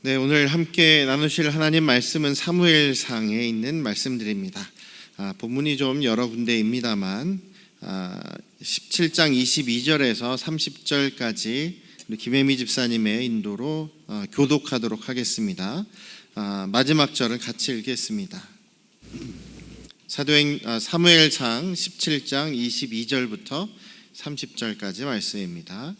네, 오늘 함께 나누실 하나님 말씀은 사무엘상에 있는 말씀들입니다. 본문이 좀 여러 군데입니다만 17장 22절에서 30절까지 김혜미 집사님의 인도로 교독하도록 하겠습니다. 마지막 절은 같이 읽겠습니다. 사무엘상 17장 22절부터 30절까지 말씀입니다.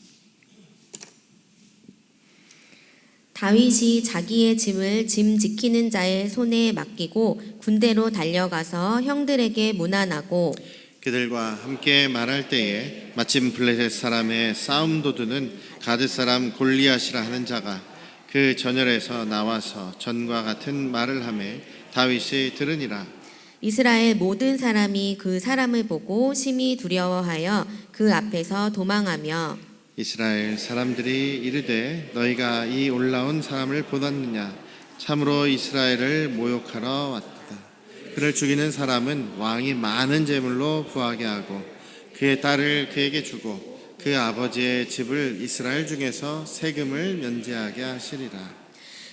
다윗이 자기의 짐을 짐 지키는 자의 손에 맡기고 군대로 달려가서 형들에게 문안하고 그들과 함께 말할 때에 마침 블레셋 사람의 싸움 도두는 가드 사람 골리앗이라 하는 자가 그 전열에서 나와서 전과 같은 말을 하매 다윗이 들으니라. 이스라엘 모든 사람이 그 사람을 보고 심히 두려워하여 그 앞에서 도망하며 이스라엘 사람들이 이르되 너희가 이 올라온 사람을 보았느냐? 참으로 이스라엘을 모욕하러 왔다. 그를 죽이는 사람은 왕이 많은 재물로 부하게 하고 그의 딸을 그에게 주고 그 아버지의 집을 이스라엘 중에서 세금을 면제하게 하시리라.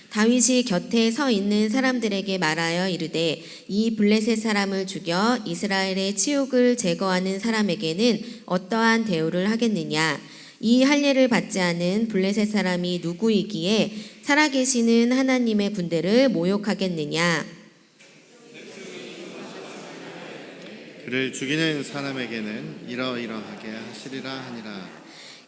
다윗이 곁에 서 있는 사람들에게 말하여 이르되 이 블레셋 사람을 죽여 이스라엘의 치욕을 제거하는 사람에게는 어떠한 대우를 하겠느냐? 이 할례를 받지 않은 블레셋 사람이 누구이기에 살아계시는 하나님의 군대를 모욕하겠느냐? 그를 죽이는 사람에게는 이러이러하게 하시리라 하니라.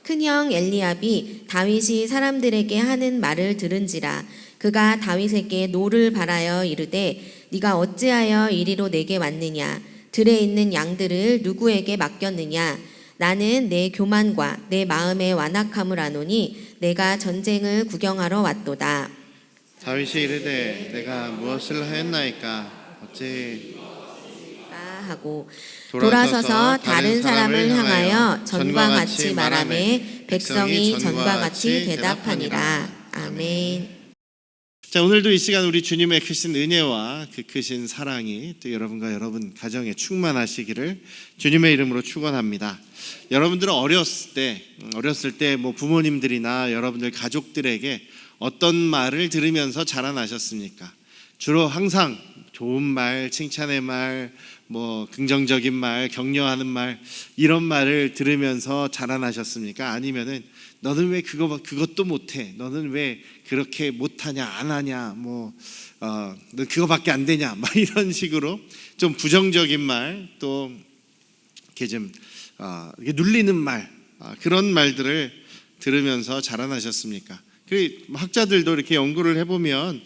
큰형 엘리압이 다윗이 사람들에게 하는 말을 들은지라 그가 다윗에게 노를 바라여 이르되 네가 어찌하여 이리로 내게 왔느냐? 들에 있는 양들을 누구에게 맡겼느냐? 나는 내 교만과 내 마음의 완악함을 아노니 내가 전쟁을 구경하러 왔도다. 다윗이 이르되 내가 무엇을 하였나이까? 어찌 하고 돌아서서 다른 사람을 향하여 전과 같이 말하매 백성이 전과 같이 대답하니라. 아멘. 자, 오늘도 이 시간 우리 주님의 크신 은혜와 그 크신 사랑이 또 여러분과 여러분 가정에 충만하시기를 주님의 이름으로 축원합니다. 여러분들은 어렸을 때 뭐 부모님들이나 여러분들 가족들에게 어떤 말을 들으면서 자라나셨습니까? 주로 항상 좋은 말, 칭찬의 말, 뭐 긍정적인 말, 격려하는 말, 이런 말을 들으면서 자라나셨습니까? 아니면은 너는 왜 그것도 못해? 너는 왜 그렇게 못하냐? 안 하냐? 너 그거밖에 안 되냐? 막 이런 식으로 좀 부정적인 말, 또 이렇게 좀 이렇게 눌리는 말, 그런 말들을 들으면서 자라나셨습니까? 그 학자들도 이렇게 연구를 해보면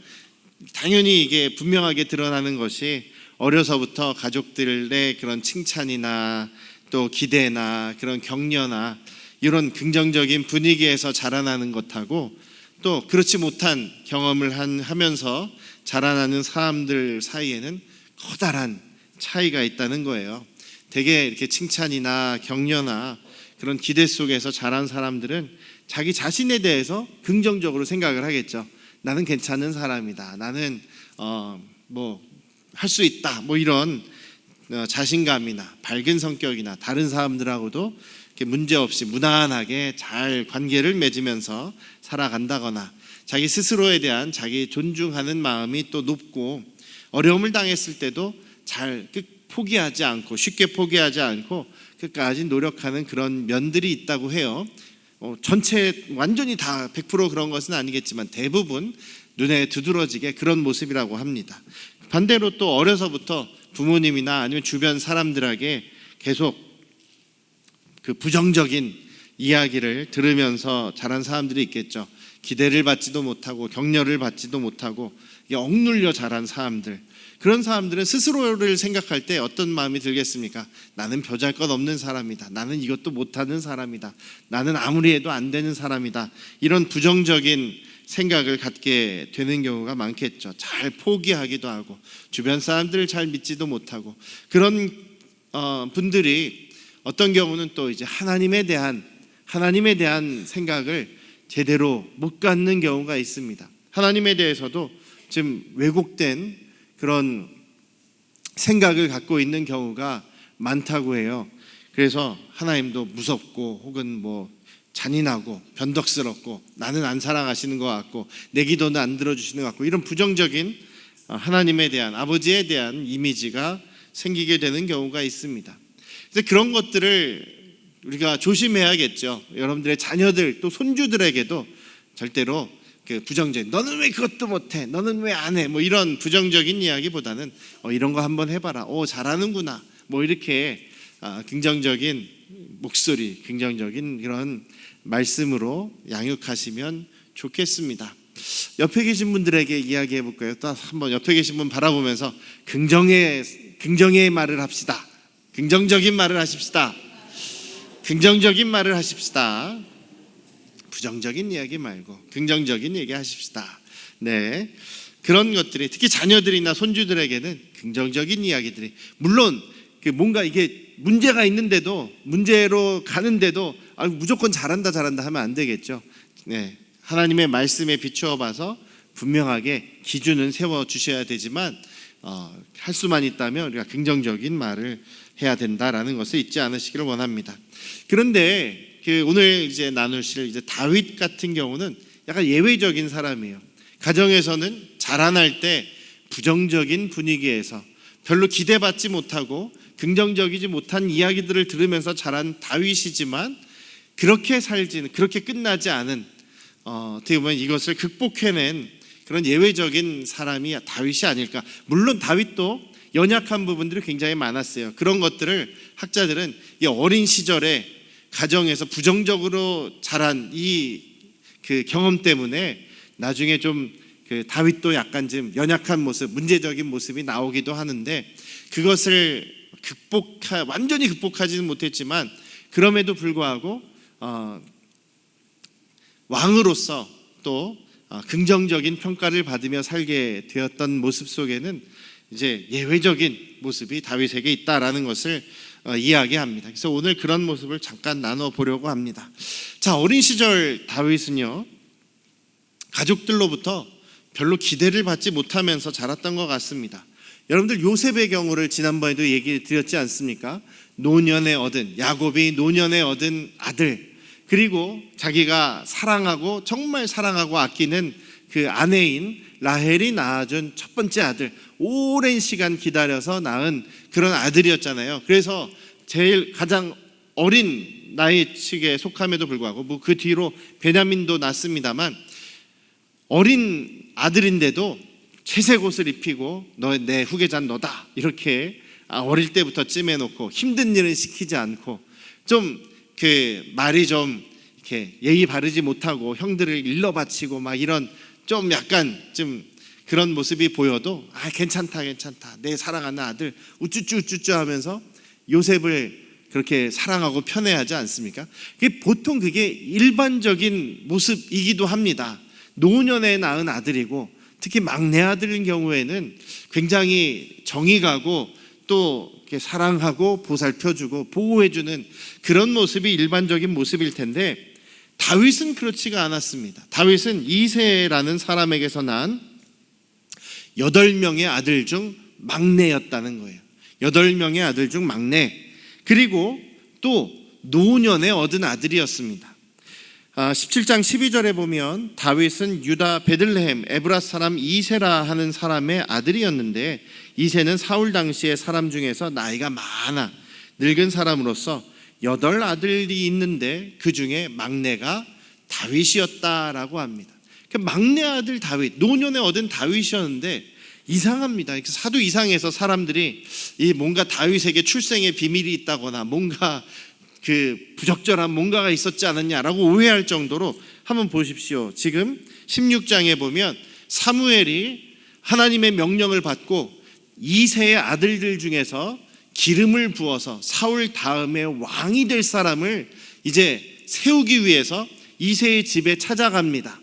당연히 이게 분명하게 드러나는 것이 어려서부터 가족들의 그런 칭찬이나 또 기대나 그런 격려나 이런 긍정적인 분위기에서 자라나는 것하고 또 그렇지 못한 경험을 하면서 자라나는 사람들 사이에는 커다란 차이가 있다는 거예요. 되게 이렇게 칭찬이나 격려나 그런 기대 속에서 자란 사람들은 자기 자신에 대해서 긍정적으로 생각을 하겠죠. 나는 괜찮은 사람이다. 나는 할 수 있다. 뭐 이런 자신감이나 밝은 성격이나 다른 사람들하고도 이렇게 문제없이 무난하게 잘 관계를 맺으면서 살아간다거나 자기 스스로에 대한 자기 존중하는 마음이 또 높고 어려움을 당했을 때도 잘 포기하지 않고 쉽게 포기하지 않고 끝까지 노력하는 그런 면들이 있다고 해요. 전체 완전히 다 100% 그런 것은 아니겠지만 대부분 눈에 두드러지게 그런 모습이라고 합니다. 반대로 또 어려서부터 부모님이나 아니면 주변 사람들에게 계속 그 부정적인 이야기를 들으면서 자란 사람들이 있겠죠. 기대를 받지도 못하고 격려를 받지도 못하고 억눌려 자란 사람들, 그런 사람들은 스스로를 생각할 때 어떤 마음이 들겠습니까? 나는 보잘것없는 사람이다. 나는 이것도 못하는 사람이다. 나는 아무리 해도 안 되는 사람이다. 이런 부정적인 생각을 갖게 되는 경우가 많겠죠. 잘 포기하기도 하고 주변 사람들을 잘 믿지도 못하고 그런 분들이 어떤 경우는 또 이제 하나님에 대한 생각을 제대로 못 갖는 경우가 있습니다. 하나님에 대해서도 지금 왜곡된 그런 생각을 갖고 있는 경우가 많다고 해요. 그래서 하나님도 무섭고 혹은 잔인하고 변덕스럽고 나는 안 사랑하시는 것 같고 내 기도는 안 들어주시는 것 같고 이런 부정적인 하나님에 대한, 아버지에 대한 이미지가 생기게 되는 경우가 있습니다. 그래서 그런 것들을 우리가 조심해야겠죠. 여러분들의 자녀들 또 손주들에게도 절대로 그 부정적인 너는 왜 그것도 못해, 너는 왜 안 해, 뭐 이런 부정적인 이야기보다는 이런 거 한번 해봐라, 잘하는구나, 뭐 이렇게 긍정적인 목소리, 긍정적인 그런 말씀으로 양육하시면 좋겠습니다. 옆에 계신 분들에게 이야기해 볼까요? 또 한번 옆에 계신 분 바라보면서 긍정의 말을 합시다. 긍정적인 말을 하십시다. 긍정적인 말을 하십시다. 부정적인 이야기 말고 긍정적인 얘기 하십시다. 네, 그런 것들이 특히 자녀들이나 손주들에게는 긍정적인 이야기들이, 물론 뭔가 이게 문제가 있는데도, 문제로 가는데도 무조건 잘한다 하면 안 되겠죠. 네, 하나님의 말씀에 비추어 봐서 분명하게 기준은 세워 주셔야 되지만 할 수만 있다면 우리가 긍정적인 말을 해야 된다라는 것을 잊지 않으시기를 원합니다. 그런데 오늘 이제 나누실 이제 다윗 같은 경우는 약간 예외적인 사람이에요. 가정에서는 자라날 때 부정적인 분위기에서 별로 기대받지 못하고 긍정적이지 못한 이야기들을 들으면서 자란 다윗이지만 그렇게 끝나지 않은 어떻게 보면 이것을 극복해낸 그런 예외적인 사람이 다윗이 아닐까. 물론 다윗도 연약한 부분들이 굉장히 많았어요. 그런 것들을 학자들은 이 어린 시절에 가정에서 부정적으로 자란 그 경험 때문에 나중에 좀 다윗도 약간 좀 연약한 모습, 문제적인 모습이 나오기도 하는데, 그것을 완전히 극복하지는 못했지만 그럼에도 불구하고 왕으로서 또 긍정적인 평가를 받으며 살게 되었던 모습 속에는 이제 예외적인 모습이 다윗에게 있다라는 것을 이야기합니다. 그래서 오늘 그런 모습을 잠깐 나눠보려고 합니다. 자, 어린 시절 다윗은요, 가족들로부터 별로 기대를 받지 못하면서 자랐던 것 같습니다. 여러분들 요셉의 경우를 지난번에도 얘기 드렸지 않습니까? 야곱이 노년에 얻은 아들, 그리고 자기가 사랑하고 정말 사랑하고 아끼는 그 아내인 라헬이 낳아준 첫 번째 아들, 오랜 시간 기다려서 낳은 그런 아들이었잖아요. 그래서 제일 가장 어린 나이 측에 속함에도 불구하고 뭐 그 뒤로 베냐민도 낳습니다만 어린 아들인데도 채색 옷을 입히고 내 후계자는 너다 이렇게 어릴 때부터 찜해놓고 힘든 일은 시키지 않고 좀 말이 좀 이렇게 예의 바르지 못하고 형들을 일러 바치고 막 이런 좀 약간 좀 그런 모습이 보여도 괜찮다 내 사랑하는 아들 우쭈쭈 하면서 요셉을 그렇게 사랑하고 편애하지 않습니까? 보통 그게 일반적인 모습이기도 합니다. 노년에 낳은 아들이고 특히 막내 아들인 경우에는 굉장히 정이 가고 또 이렇게 사랑하고 보살펴주고 보호해주는 그런 모습이 일반적인 모습일 텐데, 다윗은 그렇지가 않았습니다. 다윗은 이새라는 사람에게서 낳은 8명의 아들 중 막내였다는 거예요. 8명의 아들 중 막내, 그리고 또 노년에 얻은 아들이었습니다. 17장 12절에 보면 다윗은 유다 베들레헴 에브라 사람 이새라 하는 사람의 아들이었는데, 이새는 사울 당시의 사람 중에서 나이가 많아 늙은 사람으로서 8 아들이 있는데 그 중에 막내가 다윗이었다라고 합니다. 막내 아들 다윗, 노년에 얻은 다윗이었는데 이상합니다. 사도 이상에서 사람들이 뭔가 다윗에게 출생의 비밀이 있다거나 뭔가 부적절한 뭔가가 있었지 않았냐라고 오해할 정도로, 한번 보십시오. 지금 16장에 보면 사무엘이 하나님의 명령을 받고 이새의 아들들 중에서 기름을 부어서 사울 다음에 왕이 될 사람을 이제 세우기 위해서 이새의 집에 찾아갑니다.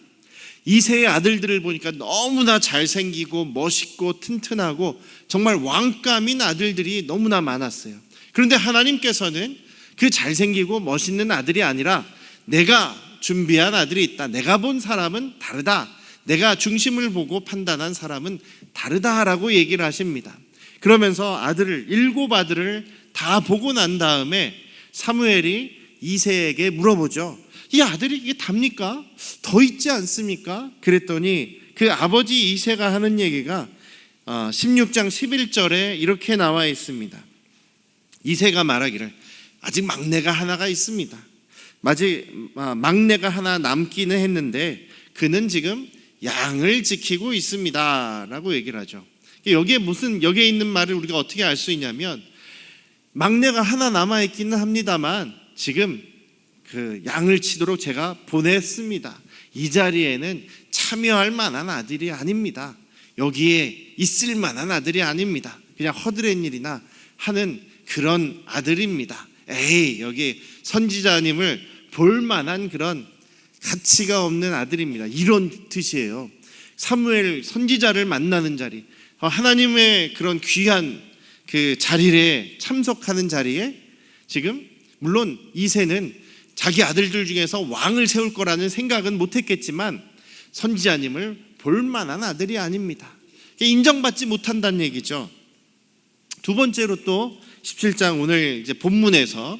이새의 아들들을 보니까 너무나 잘생기고 멋있고 튼튼하고 정말 왕감인 아들들이 너무나 많았어요. 그런데 하나님께서는 그 잘생기고 멋있는 아들이 아니라 내가 준비한 아들이 있다, 내가 본 사람은 다르다, 내가 중심을 보고 판단한 사람은 다르다라고 얘기를 하십니다. 그러면서 7 아들을 다 보고 난 다음에 사무엘이 이새에게 물어보죠. 이 아들이 이게 답니까? 더 있지 않습니까? 그랬더니 그 아버지 이새가 하는 얘기가 16장 11절에 이렇게 나와 있습니다. 이새가 말하기를 아직 막내가 하나가 있습니다. 막내가 하나 남기는 했는데 그는 지금 양을 지키고 있습니다 라고 얘기를 하죠. 여기에 있는 말을 우리가 어떻게 알 수 있냐면, 막내가 하나 남아있기는 합니다만 지금 그 양을 치도록 제가 보냈습니다. 이 자리에는 참여할 만한 아들이 아닙니다. 여기에 있을 만한 아들이 아닙니다. 그냥 허드렛 일이나 하는 그런 아들입니다. 여기 선지자님을 볼 만한 그런 가치가 없는 아들입니다. 이런 뜻이에요. 사무엘 선지자를 만나는 자리, 하나님의 그런 귀한 그 자리에 참석하는 자리에 지금 물론 이새는 자기 아들들 중에서 왕을 세울 거라는 생각은 못했겠지만 선지자님을 볼 만한 아들이 아닙니다. 인정받지 못한다는 얘기죠. 두 번째로 또 17장 오늘 이제 본문에서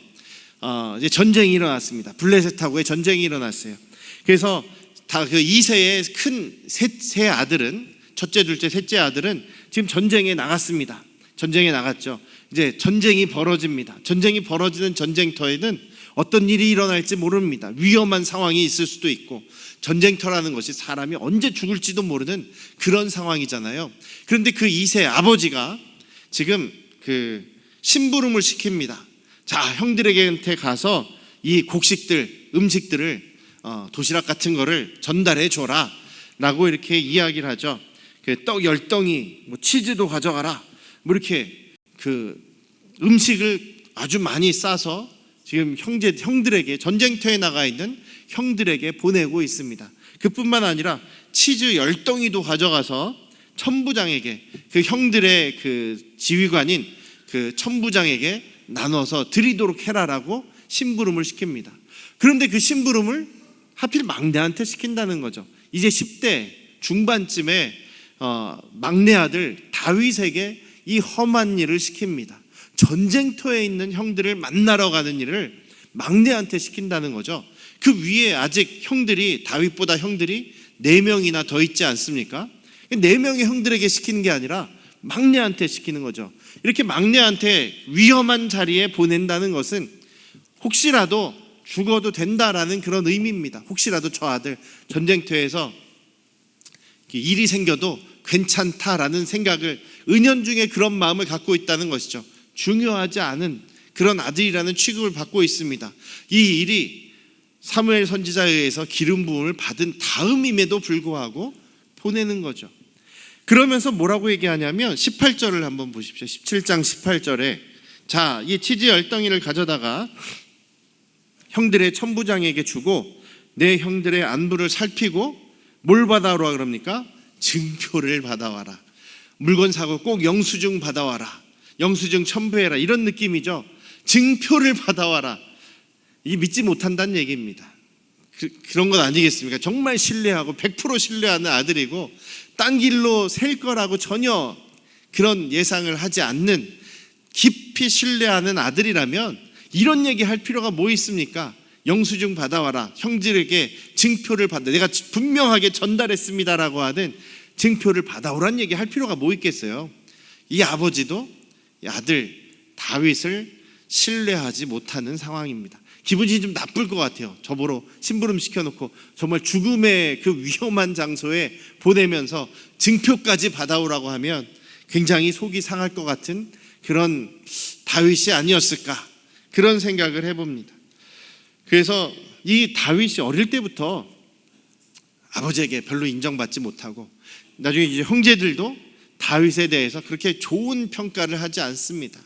이제 전쟁이 일어났습니다. 블레셋하고의 전쟁이 일어났어요. 그래서 다 그 이새의 큰 세 아들은, 첫째, 둘째, 셋째 아들은 지금 전쟁에 나갔습니다. 전쟁에 나갔죠. 이제 전쟁이 벌어집니다. 전쟁이 벌어지는 전쟁터에는 어떤 일이 일어날지 모릅니다. 위험한 상황이 있을 수도 있고, 전쟁터라는 것이 사람이 언제 죽을지도 모르는 그런 상황이잖아요. 그런데 그 이새 아버지가 지금 그 심부름을 시킵니다. 자, 형들에게 가서 이 곡식들, 음식들을 도시락 같은 거를 전달해 줘라 라고 이렇게 이야기를 하죠. 떡 10덩이, 뭐 치즈도 가져가라, 뭐 이렇게 그 음식을 아주 많이 싸서 지금 형들에게, 전쟁터에 나가 있는 형들에게 보내고 있습니다. 그뿐만 아니라 치즈 10덩이도 가져가서 천부장에게, 그 형들의 그 지휘관인 그 천부장에게 나눠서 드리도록 해라라고 심부름을 시킵니다. 그런데 그 심부름을 하필 막내한테 시킨다는 거죠. 이제 10대 중반쯤에 막내 아들 다윗에게 이 험한 일을 시킵니다. 전쟁터에 있는 형들을 만나러 가는 일을 막내한테 시킨다는 거죠. 그 위에 아직 형들이, 다윗보다 형들이 4명이나 더 있지 않습니까? 4명의 형들에게 시키는 게 아니라 막내한테 시키는 거죠. 이렇게 막내한테 위험한 자리에 보낸다는 것은 혹시라도 죽어도 된다라는 그런 의미입니다. 혹시라도 저 아들 전쟁터에서 일이 생겨도 괜찮다라는 생각을, 은연중에 그런 마음을 갖고 있다는 것이죠. 중요하지 않은 그런 아들이라는 취급을 받고 있습니다. 이 일이 사무엘 선지자에 의해서 기름 부음을 받은 다음임에도 불구하고 보내는 거죠. 그러면서 뭐라고 얘기하냐면 18절을 한번 보십시오. 17장 18절에 자, 이 치즈 10덩이를 가져다가 형들의 천부장에게 주고 내 형들의 안부를 살피고 뭘 받아오라 그럽니까? 증표를 받아와라. 물건 사고 꼭 영수증 받아와라. 영수증 첨부해라. 이런 느낌이죠. 증표를 받아와라. 이게 믿지 못한다는 얘기입니다. 그런 건 아니겠습니까? 정말 신뢰하고 100% 신뢰하는 아들이고 딴 길로 셀 거라고 전혀 그런 예상을 하지 않는 깊이 신뢰하는 아들이라면 이런 얘기 할 필요가 뭐 있습니까? 영수증 받아와라. 형들에게 증표를 받아. 내가 분명하게 전달했습니다라고 하는 증표를 받아오라는 얘기 할 필요가 뭐 있겠어요? 이 아버지도 이 아들 다윗을 신뢰하지 못하는 상황입니다. 기분이 좀 나쁠 것 같아요. 저보러 심부름 시켜놓고 정말 죽음의 그 위험한 장소에 보내면서 증표까지 받아오라고 하면 굉장히 속이 상할 것 같은 그런 다윗이 아니었을까, 그런 생각을 해봅니다. 그래서 이 다윗이 어릴 때부터 아버지에게 별로 인정받지 못하고 나중에 이제 형제들도 다윗에 대해서 그렇게 좋은 평가를 하지 않습니다.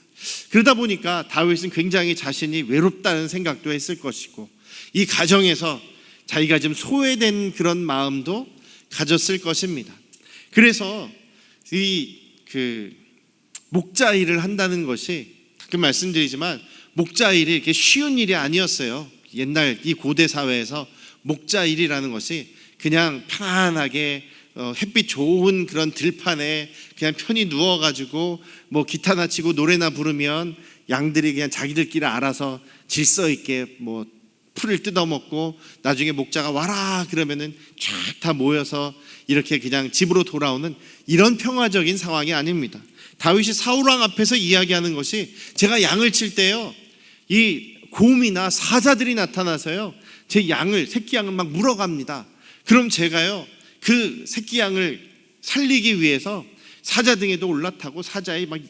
그러다 보니까 다윗은 굉장히 자신이 외롭다는 생각도 했을 것이고 이 가정에서 자기가 좀 소외된 그런 마음도 가졌을 것입니다. 그래서 이 목자 일을 한다는 것이 가끔 말씀드리지만 목자 일이 이렇게 쉬운 일이 아니었어요. 옛날 이 고대 사회에서 목자 일이라는 것이 그냥 편안하게 햇빛 좋은 그런 들판에 그냥 편히 누워가지고 뭐 기타나 치고 노래나 부르면 양들이 그냥 자기들끼리 알아서 질서 있게 뭐 풀을 뜯어먹고 나중에 목자가 와라 그러면은 쫙 다 모여서 이렇게 그냥 집으로 돌아오는 이런 평화적인 상황이 아닙니다. 다윗이 사울왕 앞에서 이야기하는 것이 제가 양을 칠 때요, 이 곰이나 사자들이 나타나서요 제 새끼 양을 막 물어갑니다. 그럼 제가요 그 새끼 양을 살리기 위해서 사자 등에도 올라타고 사자의 막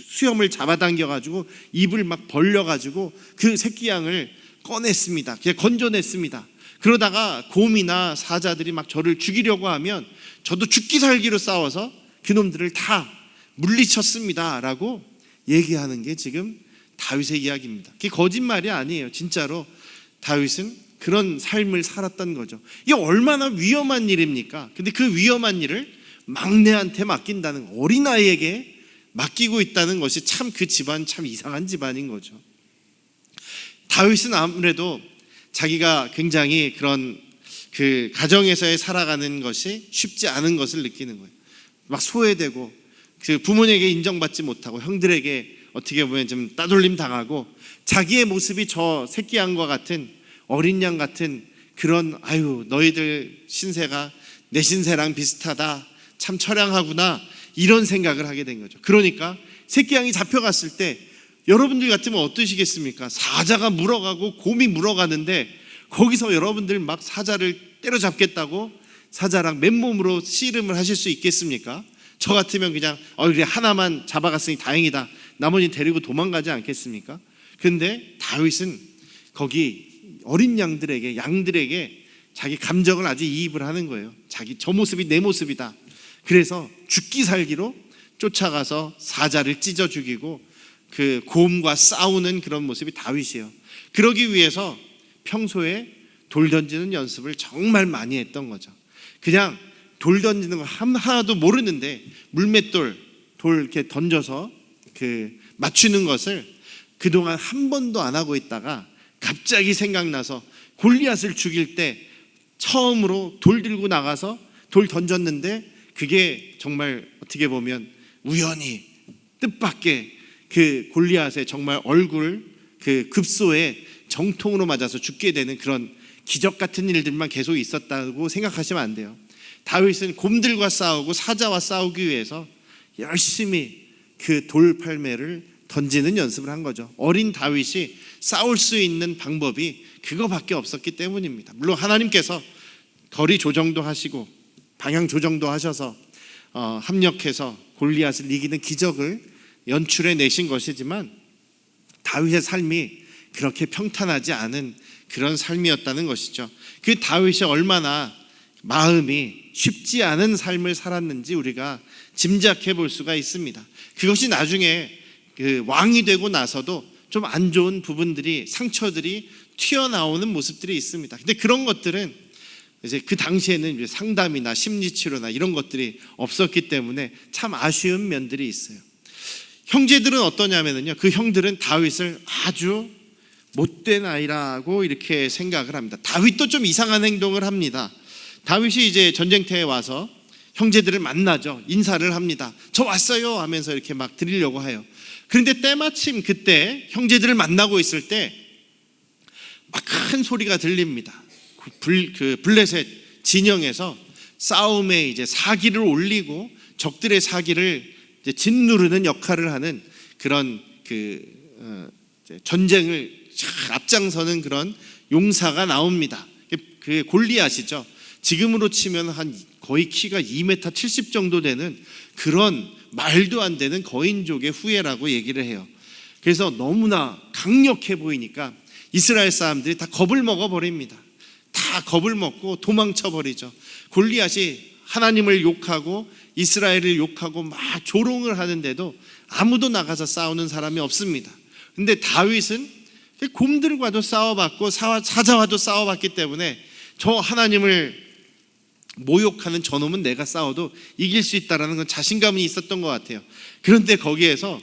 수염을 잡아당겨가지고 입을 막 벌려가지고 그 새끼 양을 꺼냈습니다. 그냥 건져냈습니다. 그러다가 곰이나 사자들이 막 저를 죽이려고 하면 저도 죽기 살기로 싸워서 그놈들을 다 물리쳤습니다 라고 얘기하는 게 지금 다윗의 이야기입니다. 그게 거짓말이 아니에요. 진짜로 다윗은 그런 삶을 살았던 거죠. 이게 얼마나 위험한 일입니까? 근데 그 위험한 일을 막내한테 맡긴다는, 어린아이에게 맡기고 있다는 것이 참 그 집안 참 이상한 집안인 거죠. 다윗은 아무래도 자기가 굉장히 그런 그 가정에서의 살아가는 것이 쉽지 않은 것을 느끼는 거예요. 막 소외되고 그 부모님에게 인정받지 못하고 형들에게 어떻게 보면 좀 따돌림 당하고 자기의 모습이 저 새끼 양과 같은 어린 양 같은 그런 아유 너희들 신세가 내 신세랑 비슷하다 참 처량하구나 이런 생각을 하게 된 거죠. 그러니까 새끼 양이 잡혀갔을 때 여러분들 같으면 어떠시겠습니까? 사자가 물어가고 곰이 물어가는데 거기서 여러분들 막 사자를 때려잡겠다고 사자랑 맨몸으로 씨름을 하실 수 있겠습니까? 저 같으면 그냥 그래 하나만 잡아갔으니 다행이다 나머지 데리고 도망가지 않겠습니까? 근데 다윗은 거기 어린 양들에게 자기 감정을 아주 이입을 하는 거예요. 자기 저 모습이 내 모습이다. 그래서 죽기 살기로 쫓아가서 사자를 찢어 죽이고 그 곰과 싸우는 그런 모습이 다윗이에요. 그러기 위해서 평소에 돌 던지는 연습을 정말 많이 했던 거죠. 그냥 돌 던지는 거 하나도 모르는데 물맷돌 돌 이렇게 던져서 그 맞추는 것을 그동안 한 번도 안 하고 있다가 갑자기 생각나서 골리앗을 죽일 때 처음으로 돌 들고 나가서 돌 던졌는데 그게 정말 어떻게 보면 우연히 뜻밖의 그 골리앗의 정말 얼굴 그 급소에 정통으로 맞아서 죽게 되는 그런 기적 같은 일들만 계속 있었다고 생각하시면 안 돼요. 다윗은 곰들과 싸우고 사자와 싸우기 위해서 열심히 그 돌팔매를 던지는 연습을 한 거죠. 어린 다윗이 싸울 수 있는 방법이 그거밖에 없었기 때문입니다. 물론 하나님께서 거리 조정도 하시고 방향 조정도 하셔서 합력해서 골리앗을 이기는 기적을 연출해 내신 것이지만 다윗의 삶이 그렇게 평탄하지 않은 그런 삶이었다는 것이죠. 그 다윗이 얼마나 마음이 쉽지 않은 삶을 살았는지 우리가 짐작해 볼 수가 있습니다. 그것이 나중에 그 왕이 되고 나서도 좀 안 좋은 부분들이 상처들이 튀어나오는 모습들이 있습니다. 근데 그런 것들은 이제 그 당시에는 이제 상담이나 심리치료나 이런 것들이 없었기 때문에 참 아쉬운 면들이 있어요. 형제들은 어떠냐면요, 그 형들은 다윗을 아주 못된 아이라고 이렇게 생각을 합니다. 다윗도 좀 이상한 행동을 합니다. 다윗이 이제 전쟁터에 와서 형제들을 만나죠. 인사를 합니다. 저 왔어요 하면서 이렇게 막 드리려고 해요. 그런데 때마침 그때 형제들을 만나고 있을 때 막 큰 소리가 들립니다. 그 블레셋 진영에서 싸움에 이제 사기를 올리고 적들의 사기를 이제 짓누르는 역할을 하는 그런 전쟁을 앞장서는 그런 용사가 나옵니다. 그 골리앗이죠. 지금으로 치면 한 거의 키가 2m 70 정도 되는 그런 말도 안 되는 거인족의 후예라고 얘기를 해요. 그래서 너무나 강력해 보이니까 이스라엘 사람들이 다 겁을 먹어버립니다. 다 겁을 먹고 도망쳐 버리죠. 골리앗이 하나님을 욕하고 이스라엘을 욕하고 막 조롱을 하는데도 아무도 나가서 싸우는 사람이 없습니다. 근데 다윗은 곰들과도 싸워봤고 사자와도 싸워봤기 때문에 저 하나님을 모욕하는 저놈은 내가 싸워도 이길 수 있다라는 건 자신감이 있었던 것 같아요. 그런데 거기에서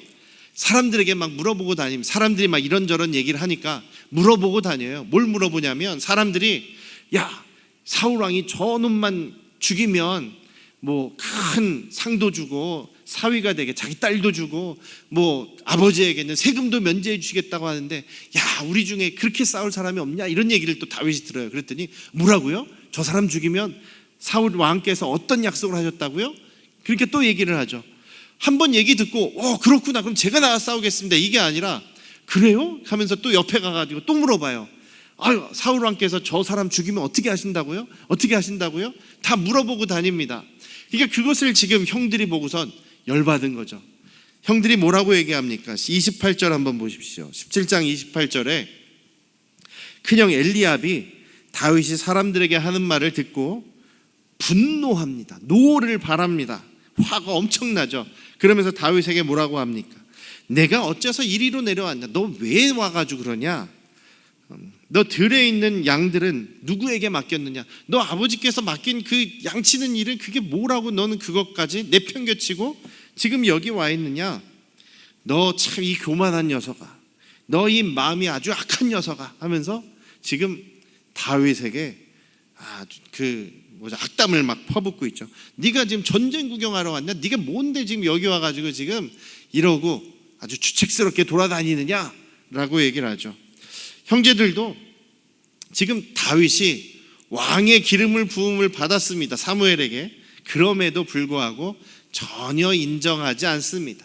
사람들에게 막 물어보고 다니면 사람들이 막 이런저런 얘기를 하니까 물어보고 다녀요. 뭘 물어보냐면 사람들이 야 사울왕이 저 놈만 죽이면 뭐 큰 상도 주고 사위가 되게 자기 딸도 주고 뭐 아버지에게는 세금도 면제해 주시겠다고 하는데, 야, 우리 중에 그렇게 싸울 사람이 없냐, 이런 얘기를 또 다윗이 들어요. 그랬더니 뭐라고요? 저 사람 죽이면 사울 왕께서 어떤 약속을 하셨다고요? 그렇게 또 얘기를 하죠. 한 번 얘기 듣고 그렇구나, 그럼 제가 나가 싸우겠습니다, 이게 아니라 그래요? 하면서 또 옆에 가가지고 또 물어봐요. 아유, 사울 왕께서 저 사람 죽이면 어떻게 하신다고요? 어떻게 하신다고요? 다 물어보고 다닙니다. 그러니까 그것을 지금 형들이 보고선 열받은 거죠. 형들이 뭐라고 얘기합니까? 28절 한번 보십시오. 17장 28절에 큰형 엘리압이 다윗이 사람들에게 하는 말을 듣고 분노합니다. 노를 바랍니다. 화가 엄청나죠. 그러면서 다윗에게 뭐라고 합니까? 내가 어째서 이리로 내려왔냐? 너 왜 와가지고 그러냐? 너 들에 있는 양들은 누구에게 맡겼느냐? 너 아버지께서 맡긴 그 양치는 일은 그게 뭐라고 너는 그것까지 내팽개치고 지금 여기 와 있느냐? 너 참 이 교만한 녀석아, 너 이 마음이 아주 악한 녀석아 하면서 지금 다윗에게 악담을 막 퍼붓고 있죠. 네가 지금 전쟁 구경하러 왔냐? 네가 뭔데 지금 여기 와가지고 지금 이러고 아주 주책스럽게 돌아다니느냐? 라고 얘기를 하죠. 형제들도 지금 다윗이 왕의 기름을 부음을 받았습니다, 사무엘에게. 그럼에도 불구하고 전혀 인정하지 않습니다.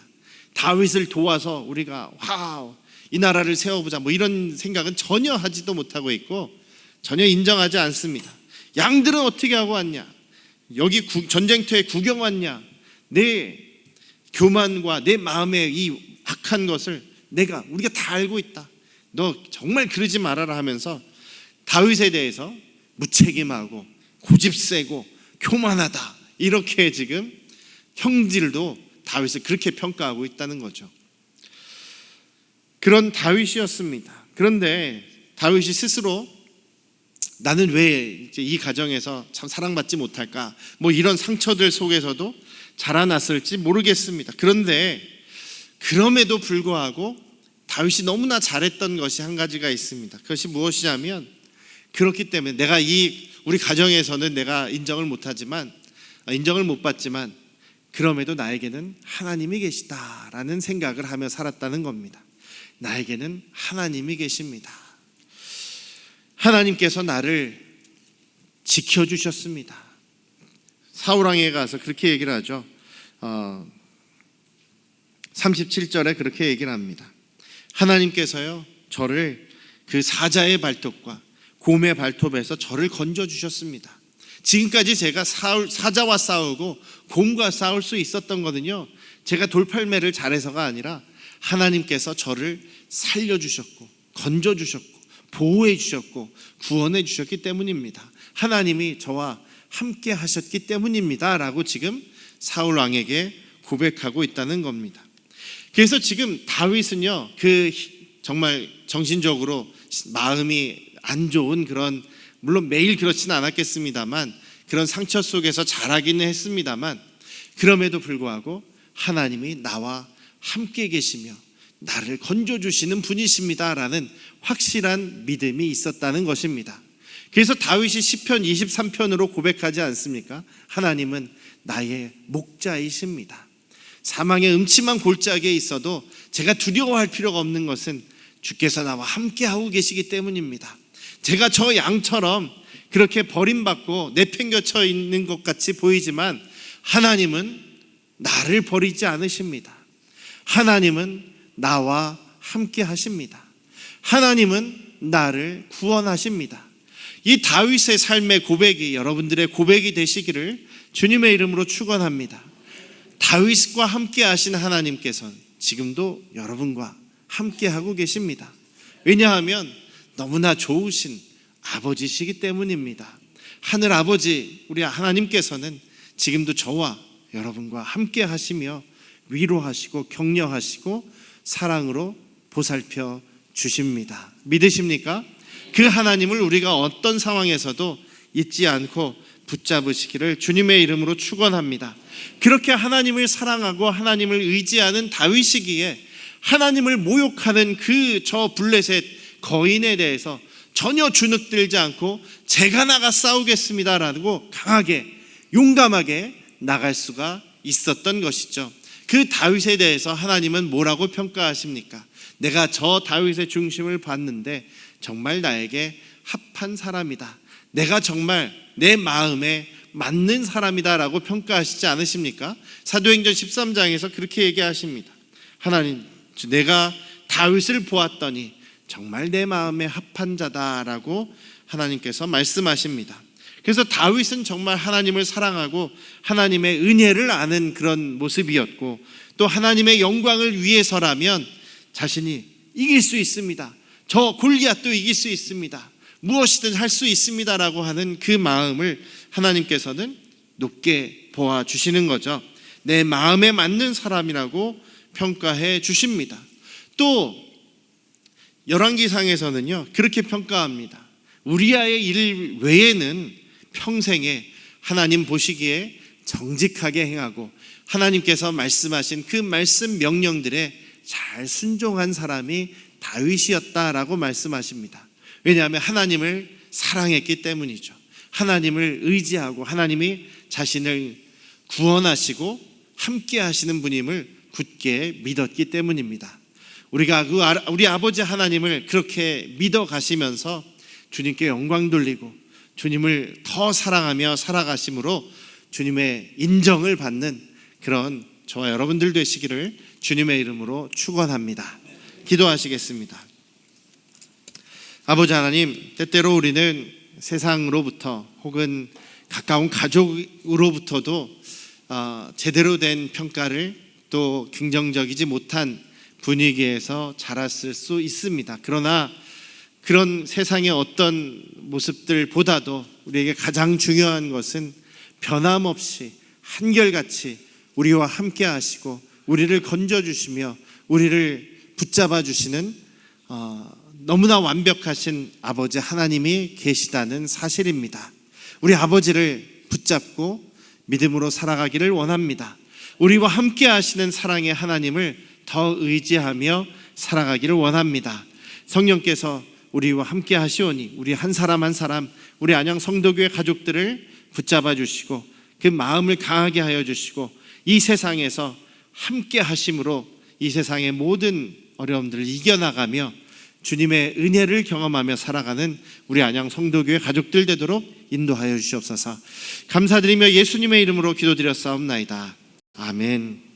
다윗을 도와서 우리가 와우, 이 나라를 세워보자, 뭐 이런 생각은 전혀 하지도 못하고 있고 전혀 인정하지 않습니다. 양들은 어떻게 하고 왔냐? 여기 전쟁터에 구경 왔냐? 내 교만과 내 마음의 이 악한 것을 우리가 다 알고 있다. 너 정말 그러지 말아라 하면서 다윗에 대해서 무책임하고 고집세고 교만하다, 이렇게 지금 형들도 다윗을 그렇게 평가하고 있다는 거죠. 그런 다윗이었습니다. 그런데 다윗이 스스로 나는 왜 이 가정에서 참 사랑받지 못할까, 뭐 이런 상처들 속에서도 자라났을지 모르겠습니다. 그런데 그럼에도 불구하고 다윗이 너무나 잘했던 것이 한 가지가 있습니다. 그것이 무엇이냐면, 그렇기 때문에 우리 가정에서는 내가 인정을 못 받지만 그럼에도 나에게는 하나님이 계시다라는 생각을 하며 살았다는 겁니다. 나에게는 하나님이 계십니다. 하나님께서 나를 지켜주셨습니다. 사울왕에 가서 그렇게 얘기를 하죠. 37절에 그렇게 얘기를 합니다. 하나님께서요, 저를 그 사자의 발톱과 곰의 발톱에서 저를 건져주셨습니다. 지금까지 제가 사자와 싸우고 곰과 싸울 수 있었던 거는요, 제가 돌팔매를 잘해서가 아니라 하나님께서 저를 살려주셨고 건져주셨고 보호해주셨고 구원해주셨기 때문입니다. 하나님이 저와 함께 하셨기 때문입니다 라고 지금 사울왕에게 고백하고 있다는 겁니다. 그래서 지금 다윗은요, 정말 정신적으로 마음이 안 좋은 그런, 물론 매일 그렇지는 않았겠습니다만 그런 상처 속에서 자라기는 했습니다만, 그럼에도 불구하고 하나님이 나와 함께 계시며 나를 건져주시는 분이십니다 라는 확실한 믿음이 있었다는 것입니다. 그래서 다윗이 시편 23편으로 고백하지 않습니까? 하나님은 나의 목자이십니다. 사망의 음침한 골짜기에 있어도 제가 두려워할 필요가 없는 것은 주께서 나와 함께하고 계시기 때문입니다. 제가 저 양처럼 그렇게 버림받고 내팽겨쳐 있는 것 같이 보이지만 하나님은 나를 버리지 않으십니다. 하나님은 나와 함께 하십니다. 하나님은 나를 구원하십니다. 이 다윗의 삶의 고백이 여러분들의 고백이 되시기를 주님의 이름으로 축원합니다. 다윗과 함께 하신 하나님께서는 지금도 여러분과 함께 하고 계십니다. 왜냐하면 너무나 좋으신 아버지시기 때문입니다. 하늘 아버지 우리 하나님께서는 지금도 저와 여러분과 함께 하시며 위로하시고 격려하시고 사랑으로 보살펴 주십니다. 믿으십니까? 그 하나님을 우리가 어떤 상황에서도 잊지 않고 붙잡으시기를 주님의 이름으로 축원합니다. 그렇게 하나님을 사랑하고 하나님을 의지하는 다윗이기에 하나님을 모욕하는 저 블레셋 거인에 대해서 전혀 주눅들지 않고 제가 나가 싸우겠습니다라고 강하게 용감하게 나갈 수가 있었던 것이죠. 그 다윗에 대해서 하나님은 뭐라고 평가하십니까? 내가 저 다윗의 중심을 봤는데 정말 나에게 합한 사람이다. 내가 정말 내 마음에 맞는 사람이다라고 평가하시지 않으십니까? 사도행전 13장에서 그렇게 얘기하십니다. 하나님, 내가 다윗을 보았더니 정말 내 마음에 합한 자다라고 하나님께서 말씀하십니다. 그래서 다윗은 정말 하나님을 사랑하고 하나님의 은혜를 아는 그런 모습이었고, 또 하나님의 영광을 위해서라면 자신이 이길 수 있습니다. 저 골리앗도 이길 수 있습니다. 무엇이든 할 수 있습니다라고 하는 그 마음을 하나님께서는 높게 보아주시는 거죠. 내 마음에 맞는 사람이라고 평가해 주십니다. 또 열왕기상에서는요 그렇게 평가합니다. 우리아의 일 외에는 평생에 하나님 보시기에 정직하게 행하고 하나님께서 말씀하신 그 말씀 명령들에 잘 순종한 사람이 다윗이었다라고 말씀하십니다. 왜냐하면 하나님을 사랑했기 때문이죠. 하나님을 의지하고 하나님이 자신을 구원하시고 함께 하시는 분임을 굳게 믿었기 때문입니다. 우리가 우리 아버지 하나님을 그렇게 믿어 가시면서 주님께 영광 돌리고 주님을 더 사랑하며 살아가심으로 주님의 인정을 받는 그런 저와 여러분들 되시기를 주님의 이름으로 축원합니다. 기도하시겠습니다. 아버지 하나님, 때때로 우리는 세상으로부터 혹은 가까운 가족으로부터도 제대로 된 평가를 또 긍정적이지 못한 분위기에서 자랐을 수 있습니다. 그러나 그런 세상의 어떤 모습들보다도 우리에게 가장 중요한 것은 변함없이 한결같이 우리와 함께 하시고 우리를 건져주시며 우리를 붙잡아 주시는 너무나 완벽하신 아버지 하나님이 계시다는 사실입니다. 우리 아버지를 붙잡고 믿음으로 살아가기를 원합니다. 우리와 함께 하시는 사랑의 하나님을 더 의지하며 살아가기를 원합니다. 성령께서 우리와 함께 하시오니 우리 한 사람 한 사람 우리 안양 성도교회 가족들을 붙잡아 주시고 그 마음을 강하게 하여 주시고 이 세상에서 함께 하심으로 이 세상의 모든 어려움들을 이겨나가며 주님의 은혜를 경험하며 살아가는 우리 안양 성도교회 가족들 되도록 인도하여 주시옵소서. 감사드리며 예수님의 이름으로 기도드렸사옵나이다. 아멘.